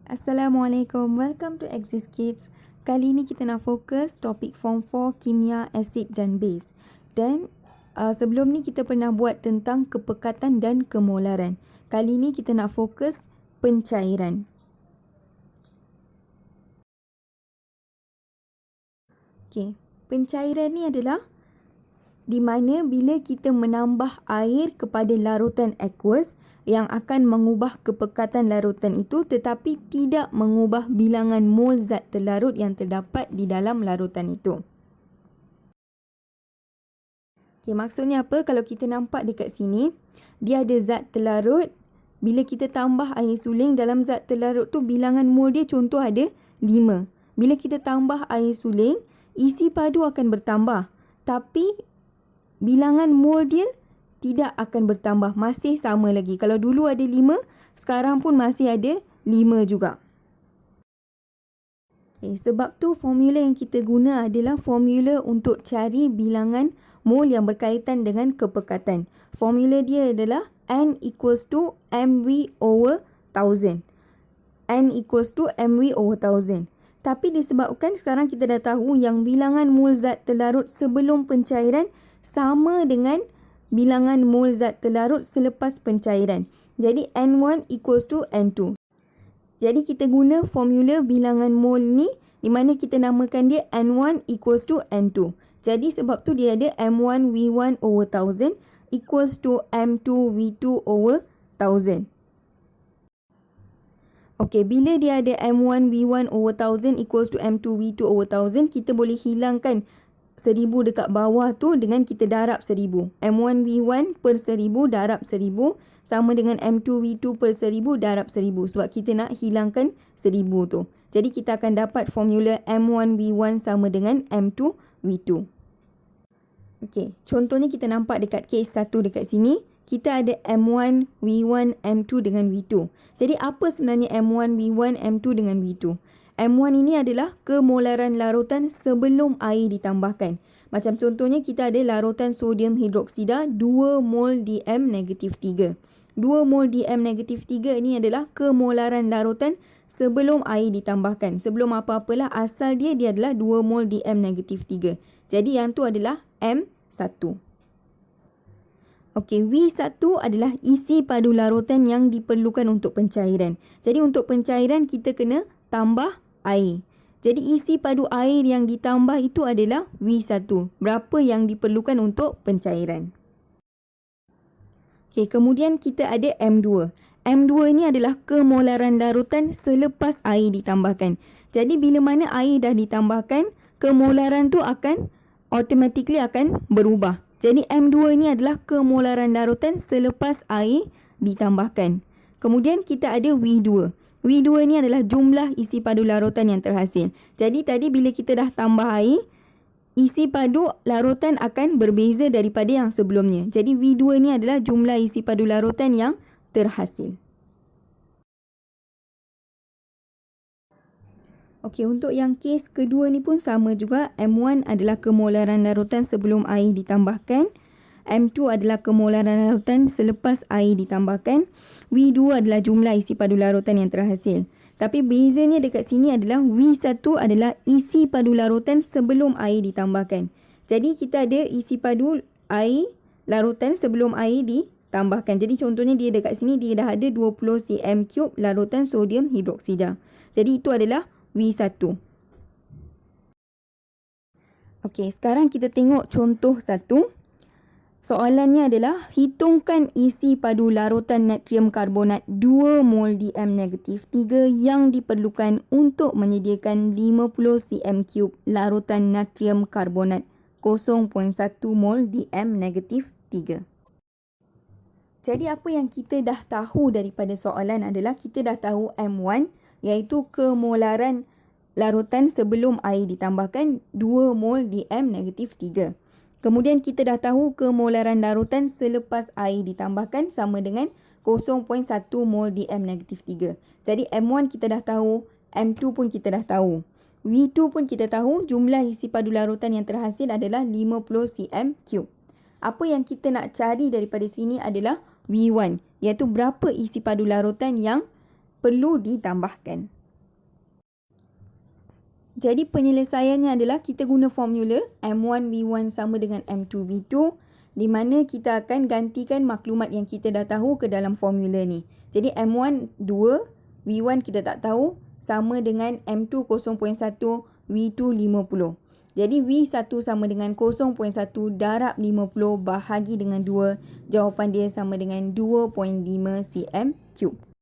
Assalamualaikum, welcome to Axis Kids. Kali ini kita nak fokus topik Form 4 Kimia, Asid dan Base. Dan sebelum ni kita pernah buat tentang kepekatan dan kemolaran. Kali ini kita nak fokus pencairan. Okey, pencairan ni adalah di mana bila kita menambah air kepada larutan aqueous yang akan mengubah kepekatan larutan itu tetapi tidak mengubah bilangan mol zat terlarut yang terdapat di dalam larutan itu. Okay, maksudnya apa? Kalau kita nampak dekat sini, dia ada zat terlarut. Bila kita tambah air suling dalam zat terlarut tu, bilangan mol dia contoh ada 5. Bila kita tambah air suling, isi padu akan bertambah. Tapi bilangan mol dia tidak akan bertambah. Masih sama lagi. Kalau dulu ada 5, sekarang pun masih ada 5 juga. Okay, sebab tu formula yang kita guna adalah formula untuk cari bilangan mol yang berkaitan dengan kepekatan. Formula dia adalah N equals to mV over 1000. N equals to mV over 1000. Tapi disebabkan sekarang kita dah tahu yang bilangan mol zat terlarut sebelum pencairan sama dengan bilangan mol zat terlarut selepas pencairan. Jadi N1 equals to N2. Jadi kita guna formula bilangan mol ni di mana kita namakan dia N1 equals to N2. Jadi sebab tu dia ada M1 V1 over 1000 equals to M2 V2 over 1000. Okey, bila dia ada M1 V1 over 1000 equals to M2 V2 over 1000, kita boleh hilangkan 1000 dekat bawah tu dengan kita darab 1000. M1 V1 per 1000 darab 1000 sama dengan M2 V2 per 1000 darab 1000. Sebab kita nak hilangkan 1000 tu. Jadi kita akan dapat formula M1 V1 sama dengan M2 V2. Okey, contohnya kita nampak dekat case 1 dekat sini. Kita ada M1, V1, M2 dengan V2. Jadi apa sebenarnya M1, V1, M2 dengan V2? M1 ini adalah kemolaran larutan sebelum air ditambahkan. Macam contohnya kita ada larutan sodium hidroksida 2 mol DM-3. 2 mol DM-3 ini adalah kemolaran larutan sebelum air ditambahkan. Sebelum apa-apalah, asal dia adalah 2 mol DM-3. Jadi yang tu adalah M1. Okey, V1 adalah isi padu larutan yang diperlukan untuk pencairan. Jadi untuk pencairan kita kena tambah air. Jadi isi padu air yang ditambah itu adalah V1. Berapa yang diperlukan untuk pencairan. Okey, kemudian kita ada M2. M2 ini adalah kemolaran larutan selepas air ditambahkan. Jadi bila mana air dah ditambahkan, kemolaran tu akan automatically akan berubah. Jadi M2 ini adalah kemolaran larutan selepas air ditambahkan. Kemudian kita ada V2. V2 ini adalah jumlah isi padu larutan yang terhasil. Jadi tadi bila kita dah tambah air, isi padu larutan akan berbeza daripada yang sebelumnya. Jadi V2 ini adalah jumlah isi padu larutan yang terhasil. Okey, untuk yang kes kedua ni pun sama juga. M1 adalah kemolaran larutan sebelum air ditambahkan. M2 adalah kemolaran larutan selepas air ditambahkan. V2 adalah jumlah isi padu larutan yang terhasil. Tapi bezanya dekat sini adalah V1 adalah isi padu larutan sebelum air ditambahkan. Jadi kita ada isi padu air larutan sebelum air ditambahkan. Jadi contohnya dia dekat sini dia dah ada 20 cm3 larutan sodium hidroksida. Jadi itu adalah V1. Okey, sekarang kita tengok contoh 1. Soalannya adalah hitungkan isi padu larutan natrium karbonat 2 mol DM-3 yang diperlukan untuk menyediakan 50 cm3 larutan natrium karbonat 0.1 mol DM-3. Jadi apa yang kita dah tahu daripada soalan adalah kita dah tahu M1 iaitu kemolaran larutan sebelum air ditambahkan 2 mol DM-3. Kemudian kita dah tahu kemolaran larutan selepas air ditambahkan sama dengan 0.1 mol DM-3. Jadi M1 kita dah tahu, M2 pun kita dah tahu. V2 pun kita tahu jumlah isi padu larutan yang terhasil adalah 50 cm3. Apa yang kita nak cari daripada sini adalah V1 iaitu berapa isi padu larutan yang perlu ditambahkan. Jadi penyelesaiannya adalah kita guna formula M1V1 sama dengan M2V2 di mana kita akan gantikan maklumat yang kita dah tahu ke dalam formula ni. Jadi M1 2, V1 kita tak tahu, sama dengan M2 0.1, V2 50. Jadi V1 sama dengan 0.1 darab 50 bahagi dengan 2. Jawapan dia sama dengan 2.5 cm3.